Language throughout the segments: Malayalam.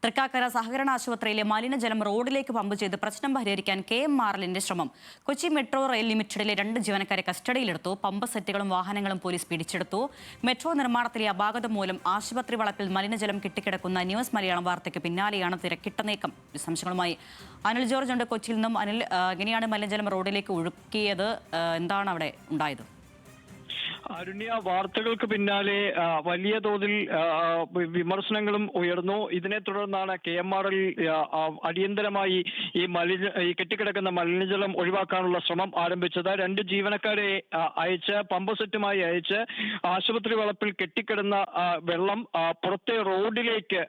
തൃക്കാക്കര സഹകരണ ആശുപത്രിയിലെ മലിനജലം റോഡിലേക്ക് പമ്പ് ചെയ്ത് പ്രശ്നം പരിഹരിക്കാൻ KMRLന്റെ ശ്രമം. കൊച്ചി മെട്രോ റെയിൽ ലിമിറ്റഡിലെ 2 ജീവനക്കാരെ കസ്റ്റഡിയിലെടുത്തു. പമ്പ് സെറ്റുകളും വാഹനങ്ങളും പോലീസ് പിടിച്ചെടുത്തു. മെട്രോ നിർമ്മാണത്തിലെ അപാകത മൂലം ആശുപത്രി വളപ്പിൽ മലിനജലം കെട്ടിക്കിടക്കുന്ന ന്യൂസ് മലയാളം വാർത്തയ്ക്ക് പിന്നാലെയാണ് തിരക്കിട്ട നീക്കം. വിശദാംശങ്ങളുമായി അനിൽ ജോർജ് ഉണ്ട് കൊച്ചിയിൽ നിന്നും. അനിൽ, എങ്ങനെയാണ് മലിനജലം റോഡിലേക്ക് ഒഴുക്കിയത്? എന്താണ് അവിടെ ഉണ്ടായത്? അരുണ്യ, വാർത്തകൾക്ക് പിന്നാലെ വലിയ തോതിൽ വിമർശനങ്ങളും ഉയർന്നു. ഇതിനെ തുടർന്നാണ് KMRL അടിയന്തരമായി ഈ കെട്ടിക്കിടക്കുന്ന മലിനജലം ഒഴിവാക്കാനുള്ള ശ്രമം ആരംഭിച്ചത്. 2 ജീവനക്കാരെ അയച്ച് പമ്പ് സെറ്റുമായി അയച്ച് ആശുപത്രി വളപ്പിൽ കെട്ടിക്കിടന്ന വെള്ളം പുറത്തെ റോഡിലേക്ക്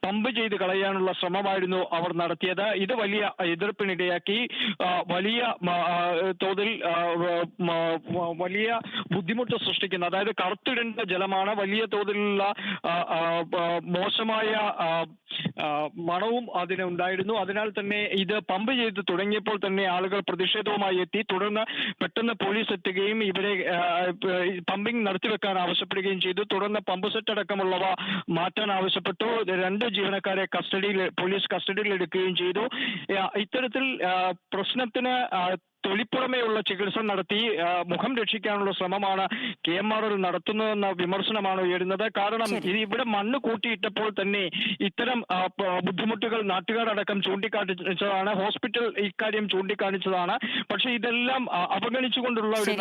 പമ്പ് ചെയ്ത് കളയാനുള്ള ശ്രമമായിരുന്നു അവർ നടത്തിയത്. ഇത് വലിയ എതിർപ്പിനിടയാക്കി. വലിയ തോതിൽ വലിയ ബുദ്ധിമുട്ട് സൃഷ്ടിക്കുന്ന, അതായത് കറുത്തിടേണ്ട ജലമാണ്, വലിയ തോതിലുള്ള മോശമായ മണവും അതിനുണ്ടായിരുന്നു. അതിനാൽ തന്നെ ഇത് പമ്പ് ചെയ്ത് തുടങ്ങിയപ്പോൾ തന്നെ ആളുകൾ പ്രതിഷേധവുമായി എത്തി. തുടർന്ന് പെട്ടെന്ന് പോലീസ് എത്തുകയും ഇവരെ പമ്പിംഗ് നടത്തിവെക്കാൻ ആവശ്യപ്പെടുകയും ചെയ്തു. തുടർന്ന് പമ്പ് സെറ്റ് അടക്കമുള്ളവ മാറ്റാൻ ആവശ്യപ്പെട്ടു. 2 ജീവനക്കാരെ പോലീസ് കസ്റ്റഡിയിൽ എടുക്കുകയും ചെയ്തു. ഇത്തരത്തിൽ പ്രശ്നത്തിന് തൊലിപ്പുറമെയുള്ള ചികിത്സ നടത്തി മുഖം രക്ഷിക്കാനുള്ള ശ്രമമാണ് KMRL നടത്തുന്നതെന്ന വിമർശനമാണ് ഉയരുന്നത്. കാരണം ഇവിടെ മണ്ണ് കൂട്ടിയിട്ടപ്പോൾ തന്നെ ഇത്തരം ബുദ്ധിമുട്ടുകൾ നാട്ടുകാരടക്കം ചൂണ്ടിക്കാണിച്ചതാണ്. ഹോസ്പിറ്റൽ ഇക്കാര്യം ചൂണ്ടിക്കാണിച്ചതാണ്. പക്ഷേ ഇതെല്ലാം അവഗണിച്ചുകൊണ്ടുള്ള ഒരു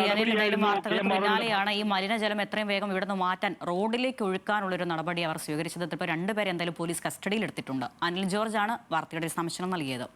നടപടിയാണ് ഈ മലിനജലം എത്രയും വേഗം ഇവിടുന്ന് മാറ്റാൻ റോഡിലേക്ക് ഒഴുക്കാനുള്ള ഒരു നടപടി അവർ സ്വീകരിച്ചത്. ഇപ്പോൾ 2 പേരെ എന്തായാലും പോലീസ് കസ്റ്റഡിയിൽ എടുത്തിട്ടുണ്ട്. അനിൽ ജോർജ് ആണ് വാർത്തയുടെ വിശദാംശങ്ങൾ നൽകിയത്.